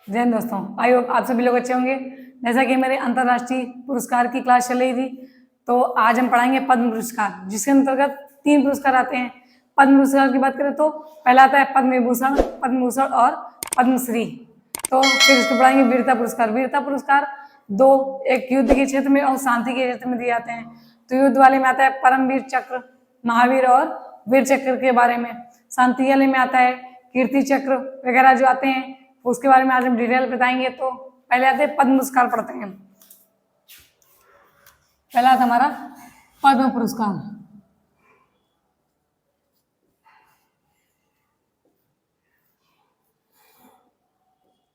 जय हिंद दोस्तों, I hope आप सभी लोग अच्छे होंगे। जैसा कि मेरे अंतर्राष्ट्रीय पुरस्कार की क्लास चल रही थी, तो आज हम पढ़ाएंगे पद्म पुरस्कार, जिसके अंतर्गत 3 पुरस्कार आते हैं। पद्म पुरस्कार की बात करें तो पहला आता है पद्म विभूषण और पद्मश्री। तो फिर इसको पढ़ाएंगे वीरता पुरस्कार। वीरता पुरस्कार दो, एक युद्ध के क्षेत्र में और शांति के क्षेत्र में दिए जाते हैं। तो युद्ध वाले में आता है परमवीर चक्र, महावीर और वीर चक्र के बारे में। शांति वाले में आता है कीर्ति चक्र वगैरह जो आते हैं, उसके बारे में आज हम डिटेल बताएंगे। तो पहले आते हैं पद्म पुरस्कार पढ़ते हैं। पहला था हमारा पद्म पुरस्कार।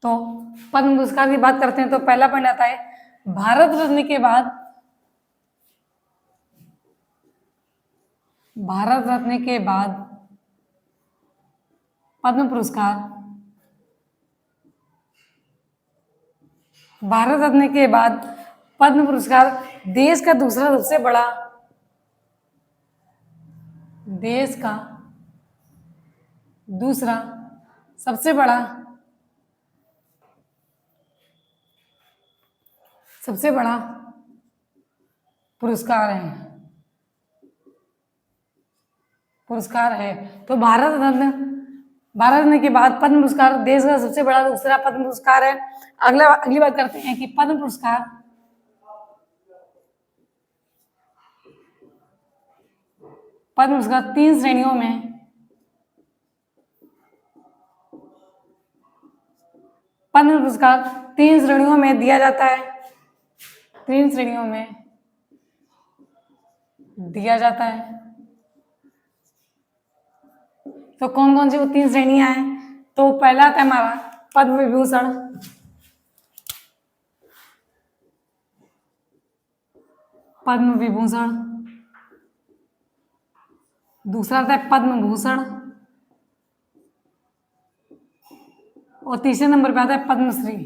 तो पद्म पुरस्कार की बात करते हैं तो पहला पॉइंट आता है भारत रत्न के बाद पद्म पुरस्कार, भारत रत्न के बाद पद्म पुरस्कार देश का दूसरा सबसे बड़ा पुरस्कार है। तो भारत रत्न के बाद पद्म पुरस्कार देश का सबसे बड़ा दूसरा पद्म पुरस्कार है। अगली बात करते हैं कि पद्म पुरस्कार तीन श्रेणियों में दिया जाता है। तो कौन कौन सी वो 3 श्रेणियां हैं? तो पहला आता है हमारा पद्म विभूषण, दूसरा आता है पद्म भूषण और तीसरे नंबर पे आता है पद्मश्री।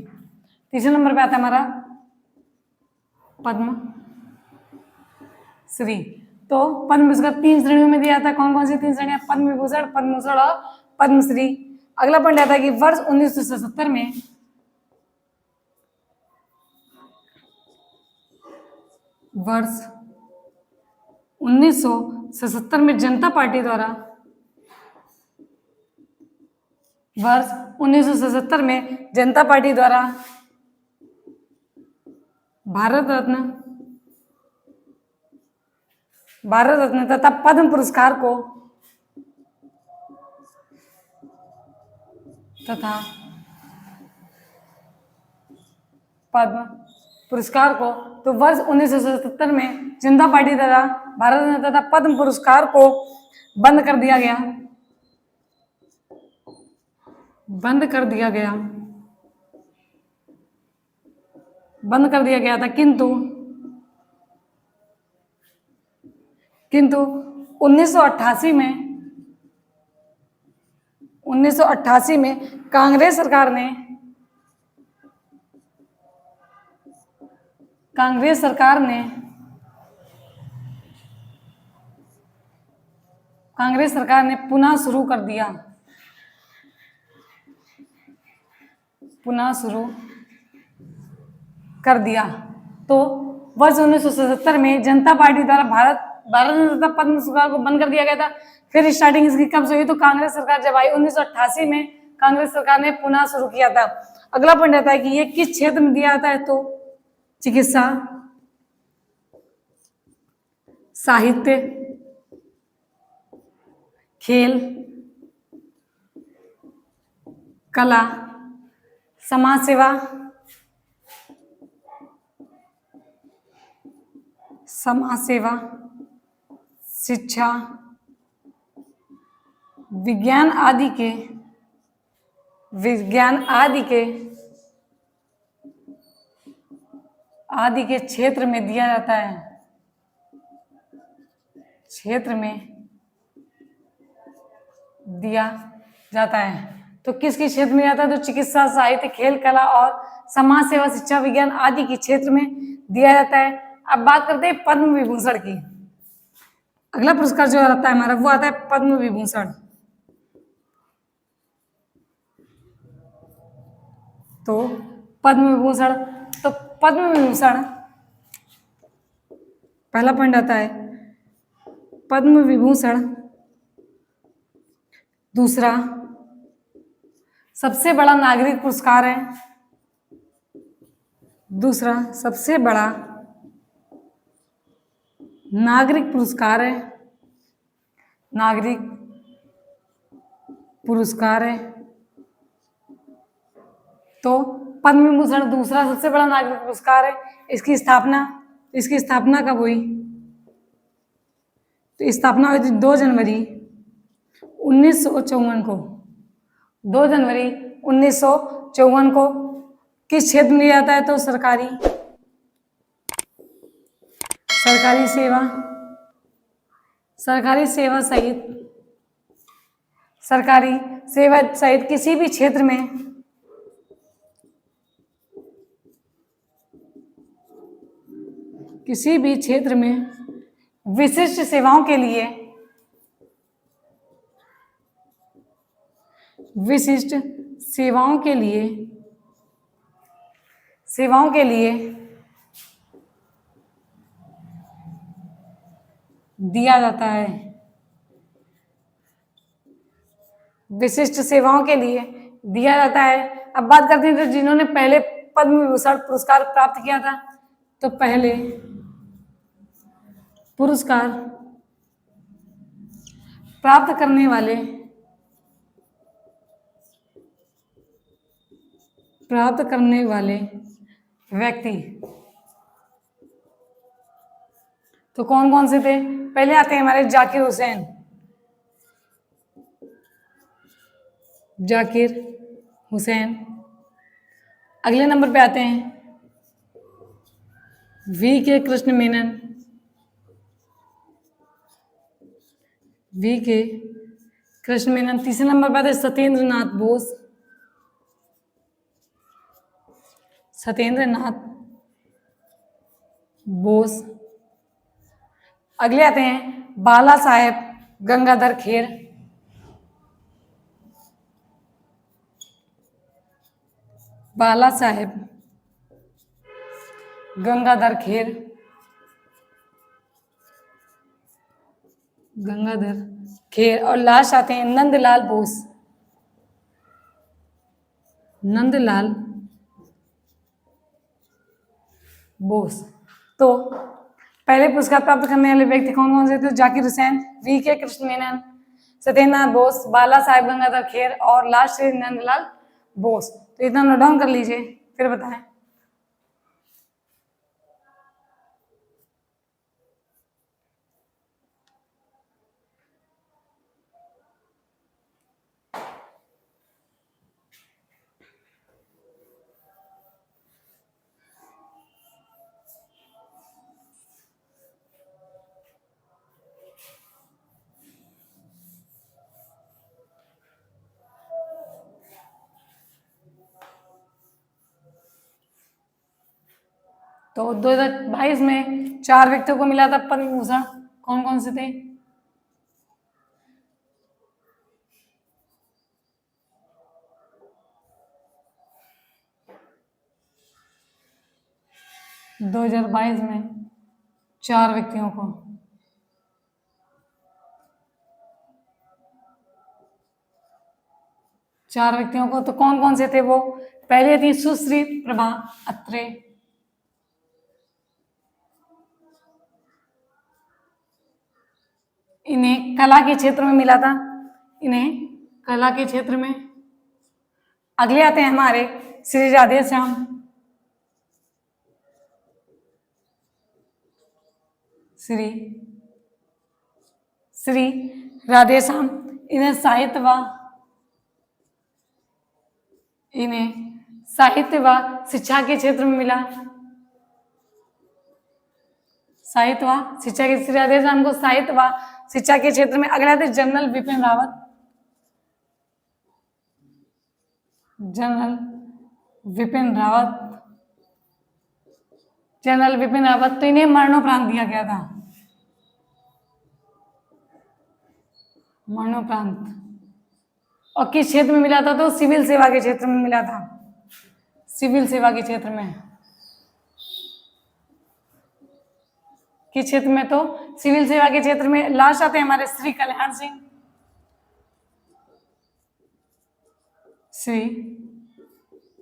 तीसरे नंबर पे आता है हमारा पद्मश्री। तो पद्म पुरस्कार 3 श्रेणियों में दिया जाता है। कौन कौन सी 3 श्रेणियां? पद्म विभूषण, पद्मभूषण और पद्मश्री। अगला पॉइंट आता है कि वर्ष 1977 में जनता पार्टी द्वारा भारत रत्न तथा पद्म पुरस्कार को तो वर्ष 1977 में जनता पार्टी द्वारा भारत रत्न तथा पद्म पुरस्कार को बंद कर दिया गया था। किंतु 1988 में कांग्रेस सरकार ने पुनः शुरू कर दिया। तो वर्ष 1977 में जनता पार्टी द्वारा भारत तथा पद्म पुरस्कार को बंद कर दिया गया था। फिर स्टार्टिंग इसकी कब से हुई? तो कांग्रेस सरकार जब आई 1988 में कांग्रेस सरकार ने पुनः शुरू किया था। अगला पॉइंट आता है कि ये किस क्षेत्र में दिया जाता है? तो चिकित्सा, साहित्य, खेल, कला, समाज सेवा, शिक्षा, विज्ञान आदि के क्षेत्र में दिया जाता है। तो किस क्षेत्र में आता है? तो चिकित्सा, साहित्य, खेल, कला और समाज सेवा, शिक्षा, विज्ञान आदि के क्षेत्र में दिया जाता है। अब बात करते हैं पद्म विभूषण की। अगला पुरस्कार जो आता है हमारा वो आता है पद्म विभूषण। तो पद्म विभूषण, तो पद्म विभूषण पहला पॉइंट आता है पद्म विभूषण, दूसरा सबसे बड़ा नागरिक पुरस्कार है, दूसरा सबसे बड़ा नागरिक पुरस्कार है, नागरिक पुरस्कार है। तो पद्म विभूषण दूसरा सबसे बड़ा नागरिक पुरस्कार है। इसकी स्थापना कब हुई? तो स्थापना हुई थी 2 जनवरी 1954 को। 2 जनवरी 1954 को। किस क्षेत्र में लिया जाता है? तो सरकारी सेवा सहित किसी भी क्षेत्र में विशिष्ट सेवाओं के लिए दिया जाता है। विशिष्ट सेवाओं के लिए दिया जाता है। अब बात करते हैं तो जिन्होंने पहले पद्म विभूषण पुरस्कार प्राप्त किया था, तो पहले पुरस्कार प्राप्त करने वाले व्यक्ति तो कौन कौन से थे? पहले आते हैं हमारे जाकिर हुसैन। अगले नंबर पे आते हैं वी.के. कृष्ण मेनन। तीसरे नंबर पे आते हैं सत्येंद्र नाथ बोस। अगले आते हैं बाला साहेब गंगाधर खेर। गंगाधर खेर। और लास्ट आते हैं नंदलाल बोस। तो पहले पुरस्कार प्राप्त करने वाले व्यक्ति कौन कौन से थे? जाकिर हुसैन, वी.के. कृष्ण मेनन, सत्येंद्र नाथ बोस, बाला साहेब गंगाधर खेर और लास्ट से नंदलाल बोस। तो इतना नोट डाउन कर लीजिए, फिर बताएं। तो 2022 में 4 व्यक्तियों को मिला था पद्म विभूषण। कौन कौन से थे? दो 2022 में 4 व्यक्तियों को तो कौन कौन से थे वो? पहले थी सुश्री प्रभा अत्रे, इन्हें कला के क्षेत्र में मिला था, अगले आते हैं हमारे श्री राधेश्याम। इन्हें साहित्य व शिक्षा के क्षेत्र में मिला। श्री राधेश्याम को साहित्य व शिक्षा के क्षेत्र में। अगले आते जनरल विपिन रावत। तो इन्हें मरणोपरांत दिया गया था। और किस क्षेत्र में मिला था? तो सिविल सेवा के क्षेत्र में मिला था। सिविल सेवा के क्षेत्र में, किस क्षेत्र में? तो सिविल सेवा के क्षेत्र में लास्ट आते हैं हमारे श्री कल्याण सिंह, श्री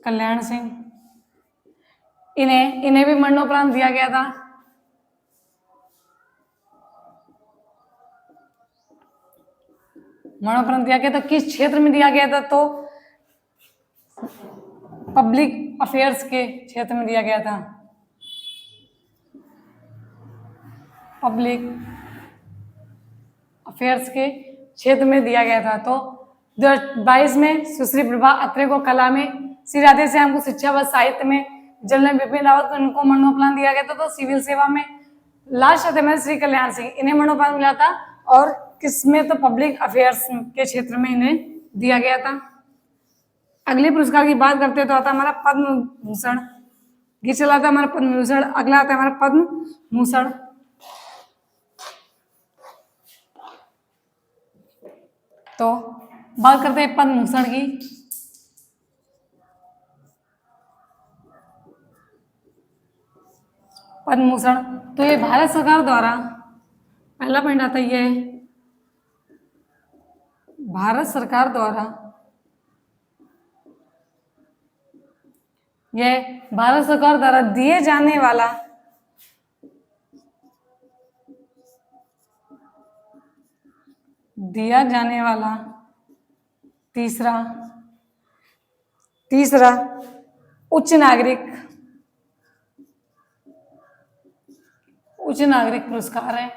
कल्याण सिंह। इन्हें भी मरणोपरांत दिया गया था। मरणोपरांत दिया गया था, किस क्षेत्र में दिया गया था? तो पब्लिक अफेयर्स के क्षेत्र में दिया गया था, पब्लिक अफेयर्स के क्षेत्र में दिया गया था। तो 2022 में सुश्री प्रभा अत्रे को कला में, श्री राधे श्याम को शिक्षा व साहित्य में, जनरल बिपिन रावत को इनको मरणोपरांत दिया गया था। तो सिविल सेवा में लास्ट आते हैं श्री कल्याण सिंह, इन्हें मरणोपरांत मिला था। और किसमें? तो पब्लिक अफेयर्स के क्षेत्र में इन्हें दिया गया था। अगले पुरस्कार की बात करते हैं तो आता हमारा पद्म भूषण। ये चला था हमारा पद्म भूषण। अगला आता है हमारा पद्म भूषण। तो बात करते हैं पद्म भूषण की। पद्म भूषण तो ये भारत सरकार द्वारा, पहला पॉइंट आता है ये भारत सरकार द्वारा, यह भारत सरकार द्वारा दिए जाने वाला तीसरा उच्च नागरिक पुरस्कार है।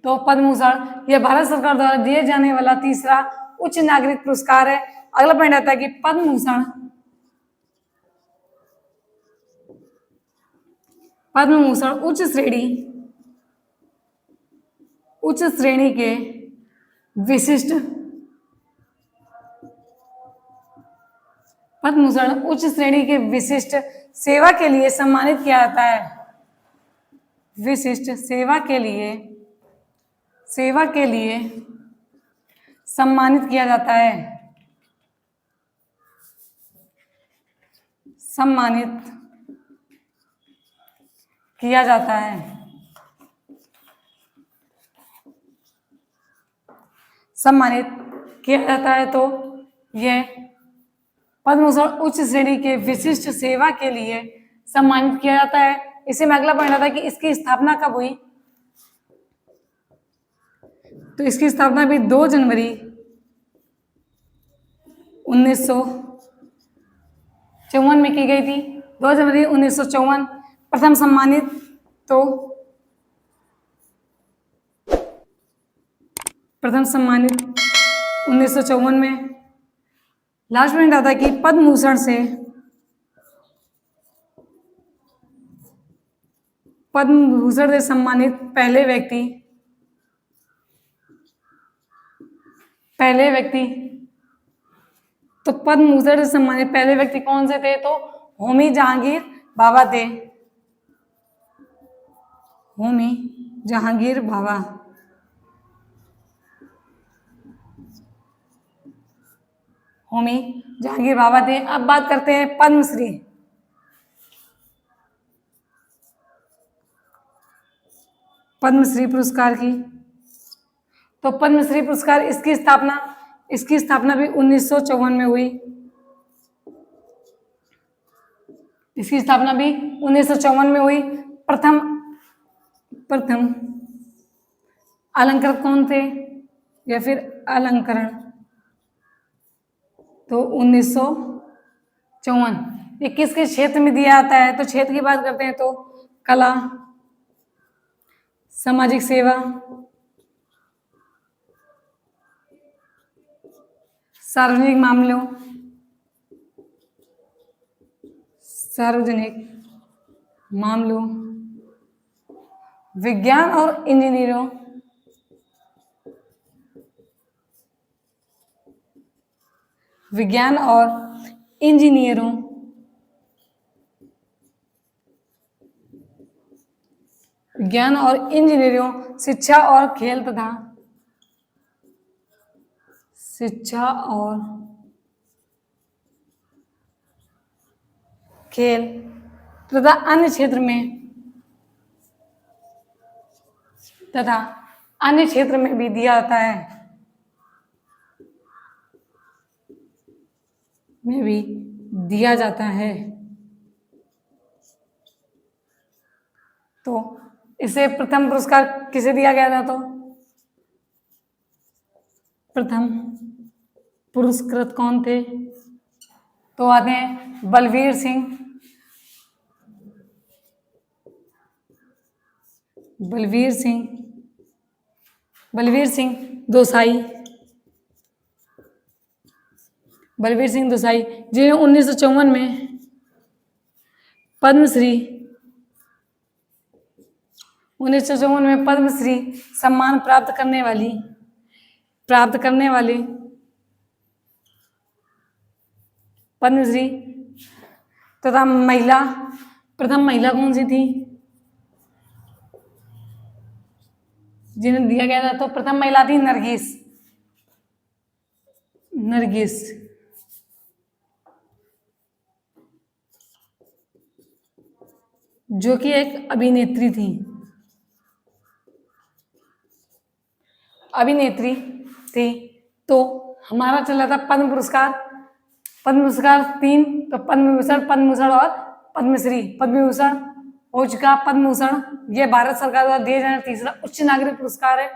तो पद्म भूषण यह भारत सरकार द्वारा दिए जाने वाला तीसरा उच्च नागरिक पुरस्कार है। अगला पॉइंट आता है कि पद्म भूषण उच्च श्रेणी के विशिष्ट, पद्म भूषण उच्च श्रेणी के विशिष्ट सेवा के लिए सम्मानित किया जाता है। विशिष्ट सेवा के लिए सम्मानित किया जाता है। सम्मानित किया जाता है। सम्मानित किया जाता है। तो यह पद्म भूषण उच्च श्रेणी के विशिष्ट सेवा के लिए सम्मानित किया जाता है। इसी में अगला पॉइंट आता है कि इसकी स्थापना कब हुई? तो इसकी स्थापना भी 2 जनवरी 1954 में की गई थी। 2 जनवरी 1954 प्रथम सम्मानित, तो प्रथम सम्मानित 1954 में। लास्ट पॉइंट आता है कि पद्म भूषण से सम्मानित पहले व्यक्ति, तो पद्म भूषण से सम्मानित पहले व्यक्ति कौन से थे? तो होमी जहांगीर भाभा थे। होमी जहांगीर भाभा। होमी जहांगीर भाभा थे। अब बात करते हैं पद्मश्री। पद्मश्री पुरस्कार की। तो पद्मश्री पुरस्कार इसकी स्थापना भी 1954 में हुई। इसकी स्थापना भी 1954 में हुई। प्रथम अलंकृत कौन थे या फिर अलंकरण? तो 1954। ये किसके क्षेत्र में दिया जाता है? तो क्षेत्र की बात करते हैं तो कला, सामाजिक सेवा, सार्वजनिक मामलों, विज्ञान और इंजीनियरों, शिक्षा और खेल तथा अन्य क्षेत्र में भी दिया जाता है, में भी दिया जाता है। तो इसे प्रथम पुरस्कार किसे दिया गया था? तो प्रथम पुरस्कृत कौन थे? तो आते हैं बलवीर सिंह, बलवीर सिंह दोसाई, बलवीर सिंह दोसाई, जिन्हें 1954 में पद्मश्री 1954 में पद्मश्री सम्मान प्राप्त करने वाले पद्मश्री तथा प्रथम महिला कौन सी थी जिन्हें दिया गया था? तो प्रथम महिला थी नरगिस, जो कि एक अभिनेत्री थी। तो हमारा चला था पद्म पुरस्कार 3, तो पद्म विभूषण और पद्मश्री। पद्म विभूषण हो चुका, पद्म भूषण ये भारत सरकार द्वारा दिए जाने तीसरा उच्च नागरिक पुरस्कार है।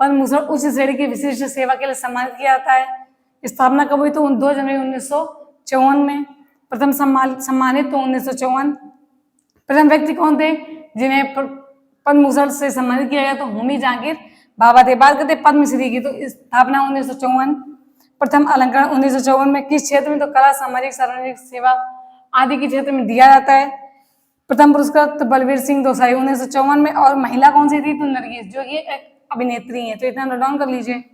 पद्म भूषण उच्च श्रेणी की विशिष्ट सेवा के लिए सम्मानित किया जाता है। स्थापना कब हुई? तो 2 जनवरी 1954 में। प्रथम सम्मानित तो 1954। प्रथम व्यक्ति कौन थे जिन्हें पद्म भूषण से सम्मानित किया गया? तो होमी जहांगीर भाभा थे। बात करते पद्मश्री की, तो स्थापना 1954। प्रथम अलंकरण 1954 में। किस क्षेत्र में? तो कला, सामाजिक, सार्वजनिक सेवा आदि के क्षेत्र में दिया जाता है। प्रथम पुरस्कार तो बलवीर सिंह दोसाई 1954 में। और महिला कौन सी थी? तो नरगिस, जो कि एक अभिनेत्री है। तो इतना नोट डाउन कर लीजिए।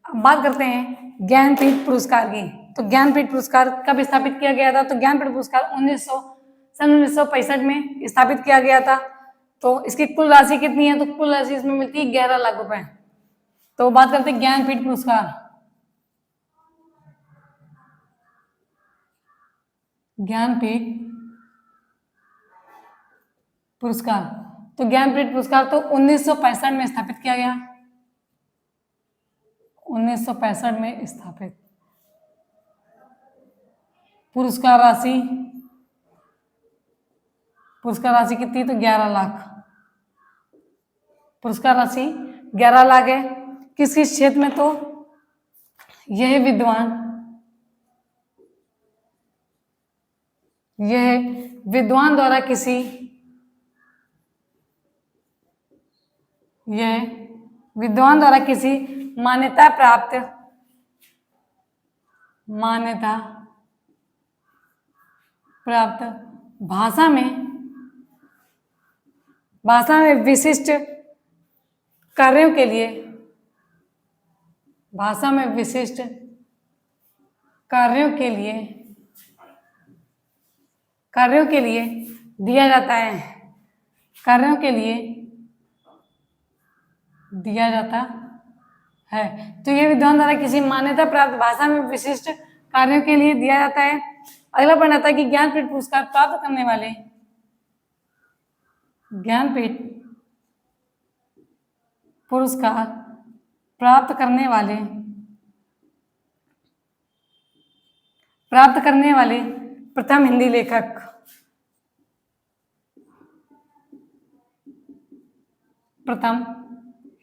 अब बात करते हैं ज्ञानपीठ पुरस्कार की। तो ज्ञानपीठ पुरस्कार कब स्थापित किया गया था? तो ज्ञानपीठ पुरस्कार 1965 में स्थापित किया गया था। तो इसकी कुल राशि कितनी है? तो कुल राशि इसमें मिलती है 11 लाख रुपए। तो बात करते हैं ज्ञानपीठ पुरस्कार। ज्ञानपीठ पुरस्कार, तो ज्ञानपीठ पुरस्कार तो 1965 में स्थापित किया गया। 1965 में स्थापित। पुरस्कार राशि कितनी? तो 11 लाख। पुरस्कार राशि 11 लाख है। किस किस क्षेत्र में? तो यह विद्वान द्वारा किसी मान्यता प्राप्त भाषा में विशिष्ट कार्यों के लिए दिया जाता है। तो ये विद्वान द्वारा किसी मान्यता प्राप्त भाषा में विशिष्ट कार्यों के लिए दिया जाता है। अगला पॉइंट आता है कि ज्ञानपीठ पुरस्कार प्राप्त करने वाले प्रथम हिंदी लेखक। प्रथम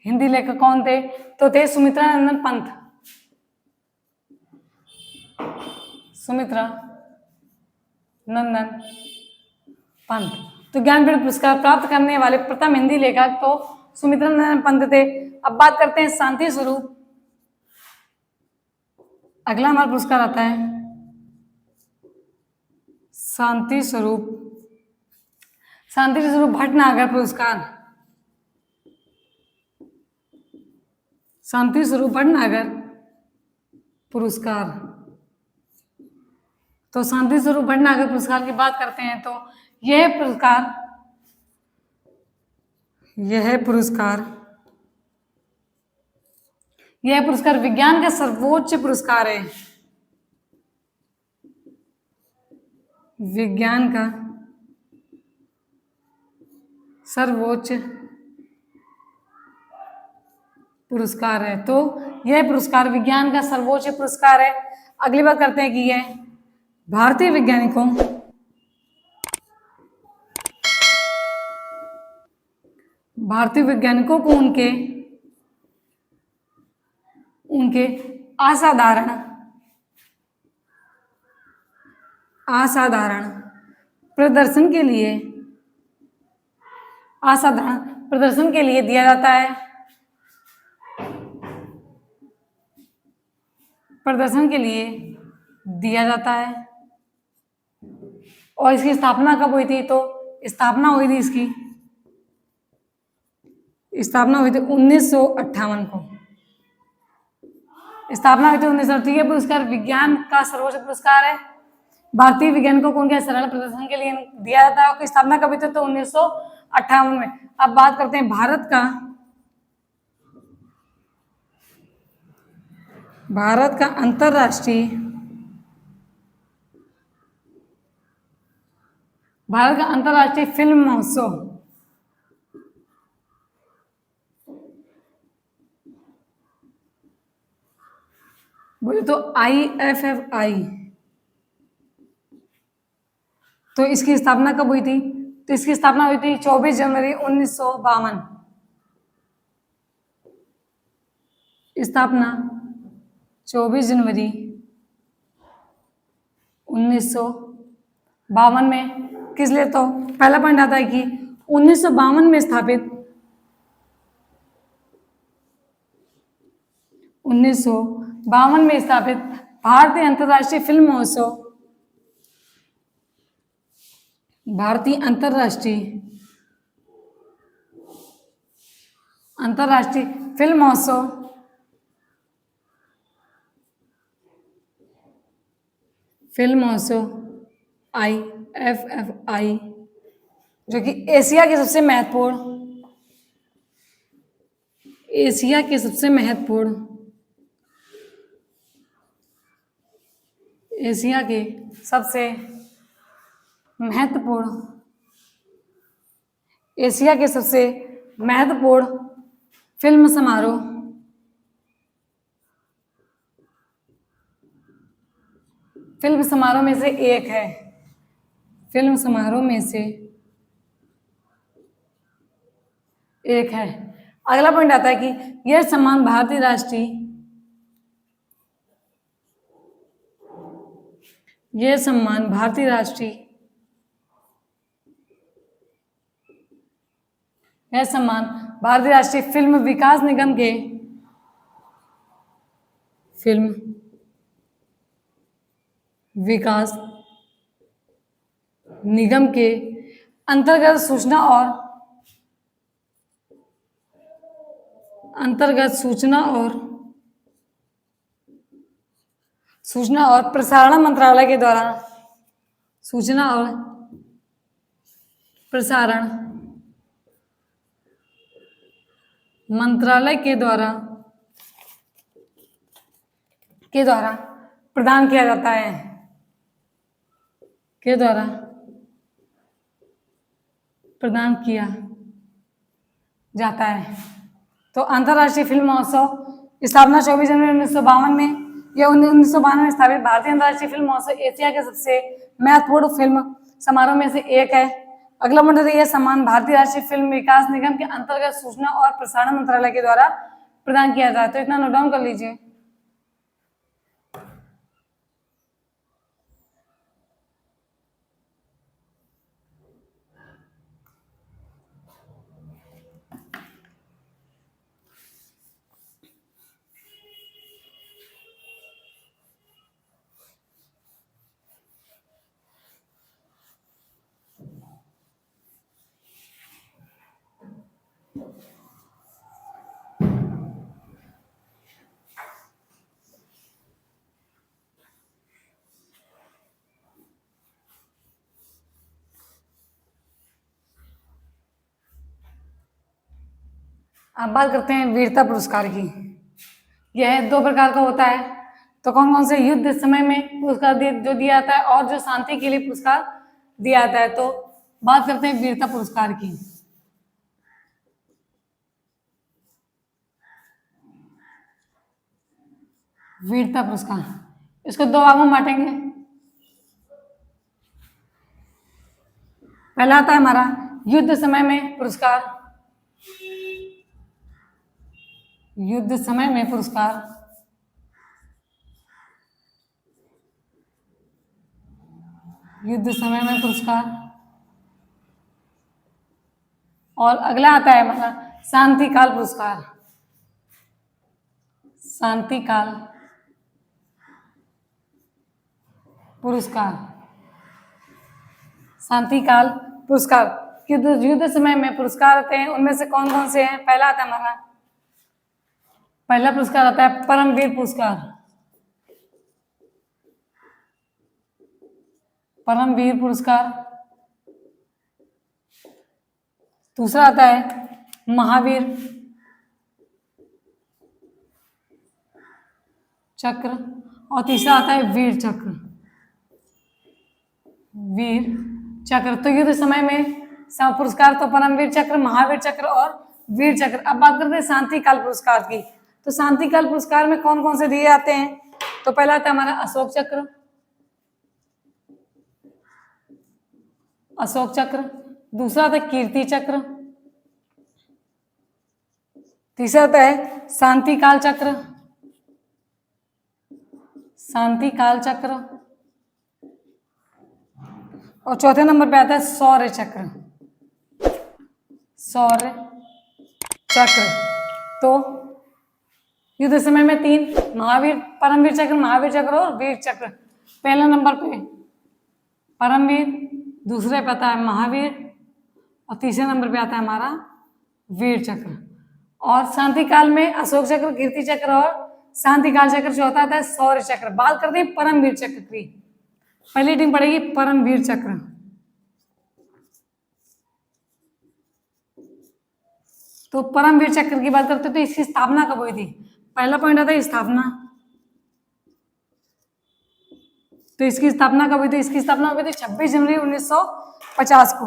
हिंदी लेखक कौन थे? तो थे सुमित्रा नंदन पंत। सुमित्रा नंदन पंत। तो ज्ञानपीठ पुरस्कार प्राप्त करने वाले प्रथम हिंदी लेखक तो सुमित्रा नंदन पंत थे। अब बात करते हैं शांति स्वरूप। अगला हमारा पुरस्कार आता है शांति स्वरूप भटनागर पुरस्कार। शांति स्वरूप भटनागर पुरस्कार। तो शांति स्वरूप भटनागर पुरस्कार की बात करते हैं तो यह पुरस्कार विज्ञान का सर्वोच्च पुरस्कार है। विज्ञान का सर्वोच्च पुरस्कार है। तो यह पुरस्कार विज्ञान का सर्वोच्च पुरस्कार है। अगली बात करते हैं कि यह भारतीय वैज्ञानिकों को उनके असाधारण प्रदर्शन के लिए दिया जाता है। और इसकी स्थापना कब हुई थी? तो स्थापना हुई थी 1958 को। स्थापना हुई थी 1958। यह पुरस्कार विज्ञान का सर्वोच्च पुरस्कार है। भारतीय वैज्ञानिकों को उनके सरल प्रदर्शन के लिए दिया जाता है। और स्थापना कब हुई थी? तो 1958 में। अब बात करते हैं भारत का अंतर्राष्ट्रीय फिल्म महोत्सव। बोले तो IFFI। तो इसकी स्थापना कब हुई थी? तो इसकी स्थापना हुई थी 24 जनवरी 1952। स्थापना 24 जनवरी 1952 में। किस लिए? तो पहला पॉइंट आता है कि 1952 में स्थापित भारतीय अंतर्राष्ट्रीय फिल्म महोत्सव IFFI, जो कि एशिया के सबसे महत्वपूर्ण फिल्म समारोह में से एक है। अगला पॉइंट आता है कि यह सम्मान भारतीय राष्ट्रीय फिल्म विकास निगम के अंतर्गत सूचना और प्रसारण मंत्रालय के द्वारा प्रदान किया जाता है। तो अंतर्राष्ट्रीय फिल्म महोत्सव स्थापना 24 जनवरी 1952 में। यह 1952 में स्थापित भारतीय अंतर्राष्ट्रीय फिल्म महोत्सव एशिया के सबसे महत्वपूर्ण फिल्म समारोह में से एक है। अगला पॉइंट है यह सम्मान भारतीय राष्ट्रीय फिल्म विकास निगम के अंतर्गत सूचना और प्रसारण मंत्रालय के द्वारा प्रदान किया जाता है। तो इतना नोट डाउन कर लीजिए। अब बात करते हैं वीरता पुरस्कार की। यह 2 प्रकार का होता है। तो कौन कौन से युद्ध समय में पुरस्कार जो दिया जाता है और जो शांति के लिए पुरस्कार दिया जाता है। तो बात करते हैं वीरता पुरस्कार की। वीरता पुरस्कार, इसको 2 भागों में बांटेंगे। पहला आता है हमारा युद्ध समय में पुरस्कार। युद्ध समय में पुरस्कार, युद्ध समय में पुरस्कार। और अगला आता है हमारा शांति काल पुरस्कार। शांति काल पुरस्कार, शांति काल पुरस्कार। युद्ध समय में पुरस्कार आते हैं, उनमें से कौन कौन से हैं। पहला आता है हमारा, पहला पुरस्कार आता है परमवीर पुरस्कार। परमवीर पुरस्कार। दूसरा आता है महावीर चक्र। और तीसरा आता है वीर चक्र। वीर चक्र। तो युद्ध समय में पुरस्कार तो परमवीर चक्र, महावीर चक्र और वीर चक्र। अब बात करते हैं शांति काल पुरस्कार की। तो शांति काल पुरस्कार में कौन कौन से दिए जाते हैं। तो पहला आता है हमारा अशोक चक्र। अशोक चक्र। दूसरा आता है कीर्ति चक्र। तीसरा आता है शांति काल चक्र। शांति काल चक्र। और चौथे नंबर पे आता है शौर्य चक्र। शौर्य चक्र। तो युद्ध समय में 3 महावीर, परमवीर चक्र, महावीर चक्र और वीर चक्र। पहला नंबर पे परमवीर, दूसरे पे आता है महावीर और तीसरे नंबर पे आता है हमारा वीर चक्र। और शांति काल में अशोक चक्र, कीर्ति चक्र और शांति काल चक्र। चौथा आता है शौर्य चक्र। बात करते हैं परमवीर चक्र की। पहली टीम पड़ेगी परमवीर चक्र। तो परमवीर चक्र की बात करते हैं तो इसकी स्थापना कब हुई थी। पहला पॉइंट आता है स्थापना। तो इसकी स्थापना कब हुई थी। इसकी स्थापना हुई थी 26 जनवरी 1950 को।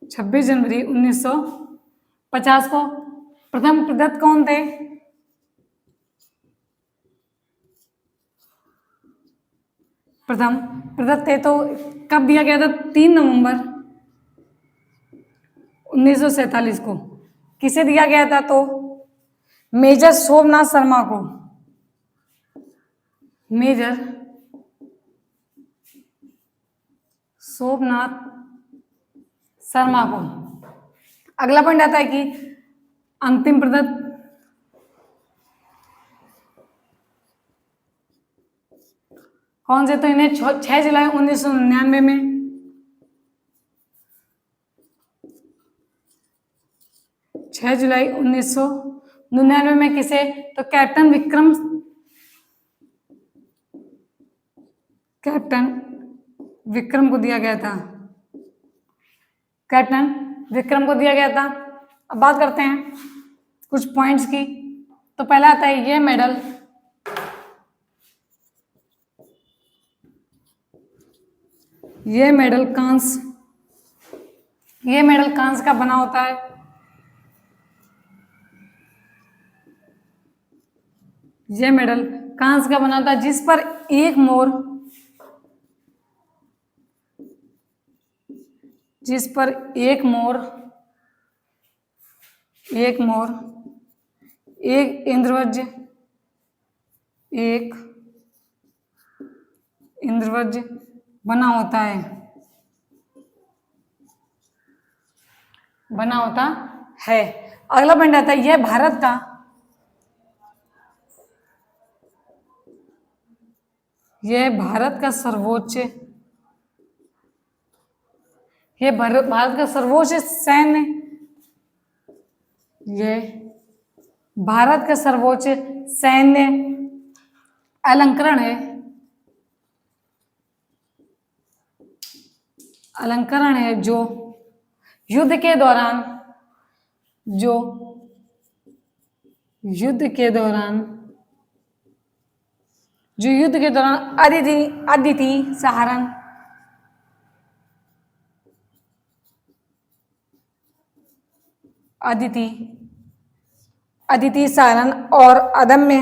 26 जनवरी 1950 को। प्रथम प्रदत्त कौन थे। प्रथम प्रदत्त थे तो कब दिया गया था। 3 नवंबर 1947 को। किसे दिया गया था। तो मेजर सोमनाथ शर्मा को। मेजर सोमनाथ शर्मा को। अगला पॉइंट आता है कि अंतिम प्रदत्त कौन से। तो इन्हें 6 जुलाई 1999 में 6 जुलाई 1999 में किसे। तो कैप्टन विक्रम को दिया गया था। कैप्टन विक्रम को दिया गया था। अब बात करते हैं कुछ पॉइंट्स की। तो पहला आता है ये मेडल कांस का बना होता है। ये मेडल कांस का बना होता है जिस पर एक मोर, एक इंद्रवज्र बना होता है। अगला पॉइंट आता है यह भारत का सर्वोच्च सैन्य, भारत का सर्वोच्च सैन्य अलंकरण है जो युद्ध के दौरान जो युद्ध के दौरान अदिति सहारण अदिति सहारण और अदम्य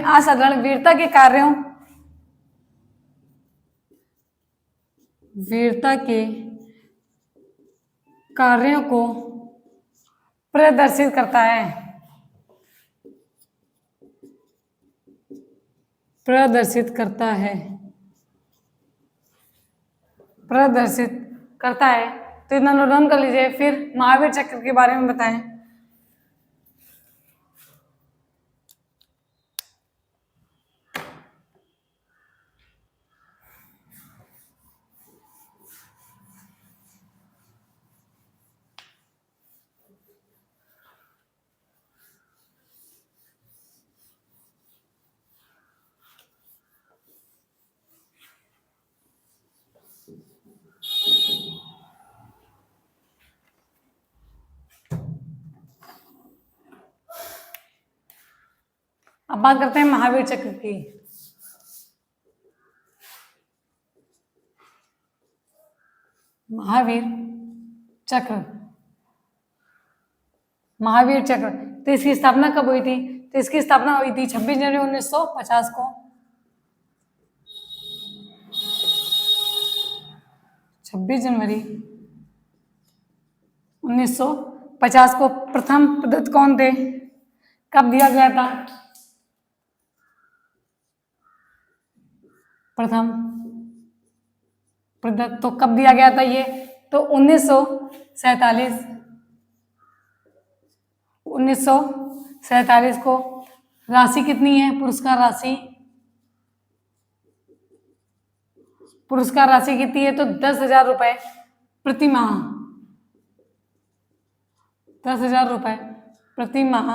असाधारण वीरता के कार्यों को प्रदर्शित करता है। तो इतना नोट डाउन कर लीजिए। फिर महावीर चक्र के बारे में बताएं। अब बात करते हैं महावीर चक्र की। महावीर चक्र तो इसकी स्थापना कब हुई थी? तो इसकी स्थापना हुई थी 26 जनवरी 1950 को। 26 जनवरी 1950 को प्रथम प्रदत्त कौन थे? कब दिया गया था? प्रथम प्रदत्त तो कब दिया गया था ये? तो 1947 को। राशि कितनी है? पुरस्कार राशि कितनी है? तो 10,000 रुपए प्रति माह। 10,000 रुपए प्रति माह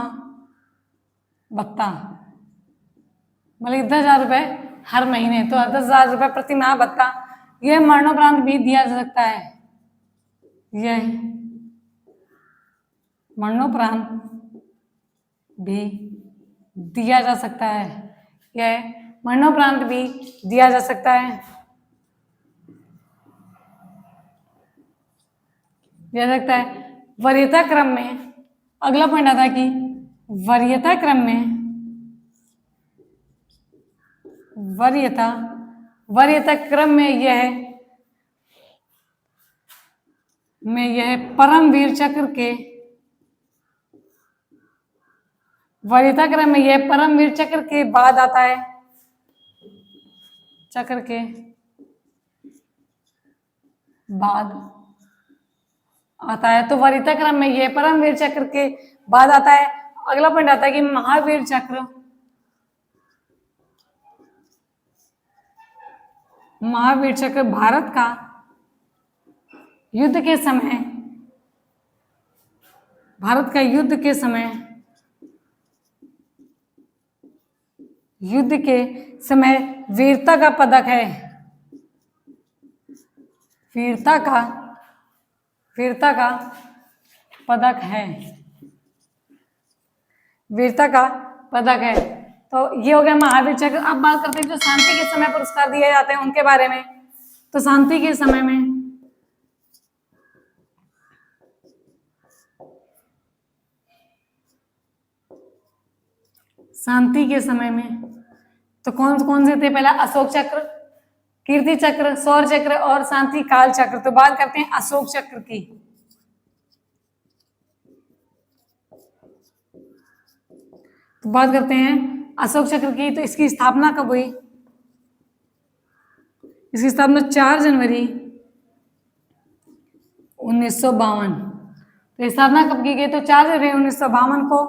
भत्ता, मतलब 10,000 रुपए हर महीने। तो 10,000 रुपए प्रति माह भत्ता यह मरणोपरांत भी दिया जा सकता है। यह मरणोपरांत भी दिया जा सकता है। वरीयता क्रम में अगला पॉइंट आता है कि वरीयता क्रम में यह परमवीर चक्र के बाद आता है। तो वरीयता क्रम में यह परमवीर चक्र के बाद आता है। अगला पॉइंट आता है कि महावीर चक्र भारत का युद्ध के समय वीरता का पदक है। तो ये हो गया महावीर चक्र। अब बात करते हैं जो शांति के समय पुरस्कार दिए जाते हैं उनके बारे में। तो शांति के समय में तो कौन से थे? पहला अशोक चक्र, कीर्ति चक्र, सौर चक्र और शांति काल चक्र। तो बात करते हैं अशोक चक्र की। तो इसकी स्थापना कब हुई? इसकी स्थापना 4 जनवरी 1952। तो स्थापना कब की गई? तो 4 जनवरी 1952 को।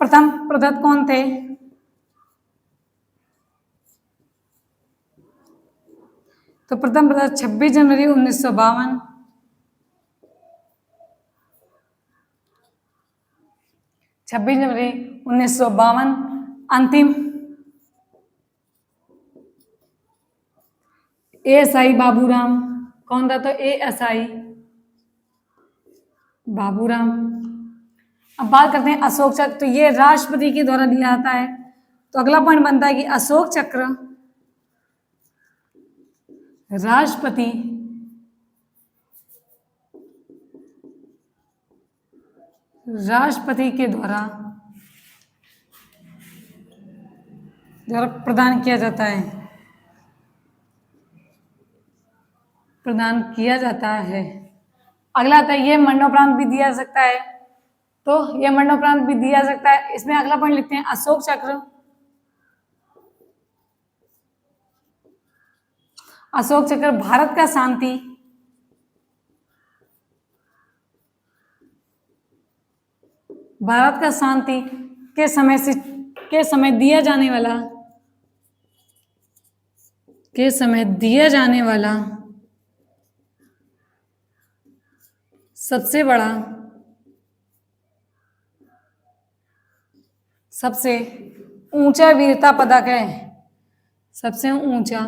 प्रथम प्रदत्त कौन थे? तो प्रथम प्रदत्त 26 जनवरी 1952। 26 जनवरी 1952। अंतिम ASI बाबूराम। कौन था? तो ASI बाबूराम। अब बात करते हैं अशोक चक्र। तो ये राष्ट्रपति के द्वारा दिया जाता है। तो अगला पॉइंट बनता है कि अशोक चक्र राष्ट्रपति के द्वारा प्रदान किया जाता है। प्रदान किया जाता है। अगला आता है ये मरणोपरांत भी दिया जा सकता है। तो ये मरणोपरांत भी दिया जा सकता है। इसमें अगला पॉइंट लिखते हैं अशोक चक्र। अशोक चक्र भारत का शांति के समय दिया जाने वाला सबसे ऊंचा वीरता पदक है। सबसे ऊंचा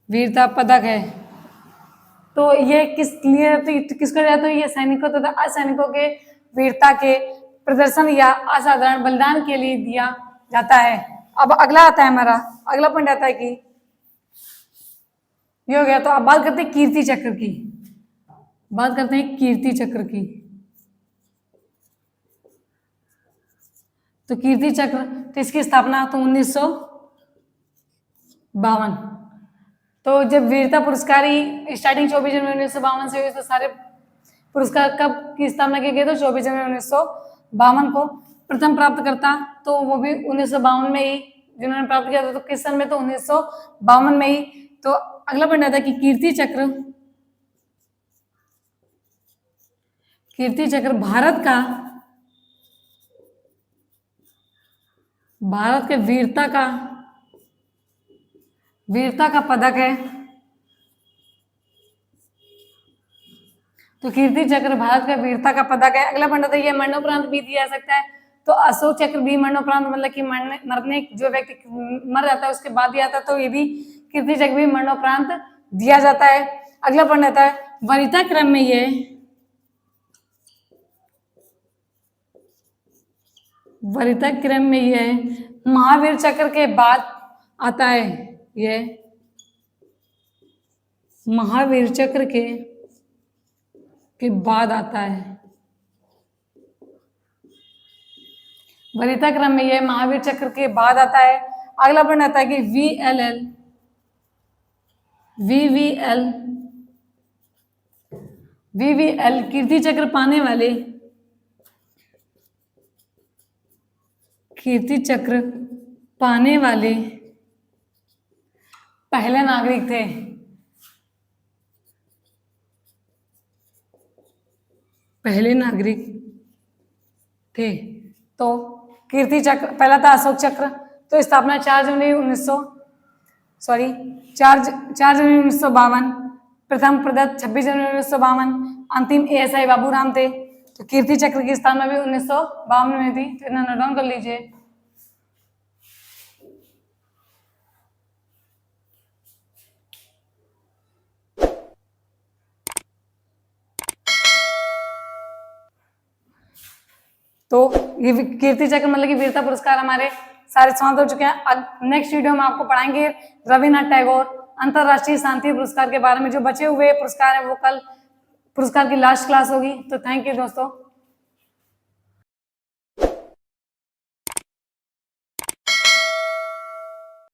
वीरता पदक है। तो ये किस लिए किसका जाता है? ये सैनिकों तथा असैनिकों के वीरता के प्रदर्शन या असाधारण बलिदान के लिए दिया जाता है। अब अगला आता है हमारा अगला पॉइंट आता है कि ये हो गया। तो अब बात करते हैं कीर्ति चक्र की। तो कीर्ति चक्र तो इसकी स्थापना तो 1952। तो जब वीरता पुरस्कार ही स्टार्टिंग 24 जनवरी 1952 से हुई, तो सारे पुरस्कार कब की स्थापना की गई? तो 24 जनवरी 1952 को। प्रथम प्राप्तकर्ता तो वो भी 1952 में ही जिन्होंने प्राप्त किया था। तो किस सन में? तो 1952 में ही। तो अगला पॉइंट आता है कि कीर्ति चक्र भारत के वीरता का पदक है। तो कीर्ति चक्र भारत का वीरता का पदक है। अगला पॉइंट आता है ये मरणोपरांत भी दिया जा सकता है। तो अशोक चक्र भी मरणोपरांत मतलब कि मरने जो व्यक्ति मर जाता है उसके बाद दिया जाता है। तो ये भी कीर्ति चक्र भी मरणोपरांत दिया जाता है। अगला पॉइंट आता है वरीयता क्रम में ये महावीर चक्र के बाद आता है। ये महावीर चक्र के बाद आता है। वरीयता क्रम में ये महावीर चक्र के बाद आता है। अगला पॉइंट आता है कि VVL कीर्ति चक्र पाने वाले पहले नागरिक थे। तो कीर्ति चक्र पहला था अशोक चक्र। तो स्थापना 4 जनवरी 1952। प्रथम प्रदत्त 26 जनवरी 1952। अंतिम ASI बाबूराम थे। तो कीर्ति चक्र की स्थापना भी 1952 में थी। तो इतना नोट डाउन कर लीजिए। तो ये कीर्ति चक्र मतलब कि वीरता पुरस्कार हमारे सारे समाप्त हो चुके हैं। नेक्स्ट वीडियो में आपको पढ़ाएंगे रविन्द्रनाथ टैगोर अंतरराष्ट्रीय शांति पुरस्कार के बारे में। जो बचे हुए पुरस्कार है वो कल पुरस्कार की लास्ट क्लास होगी। तो थैंक यू दोस्तों।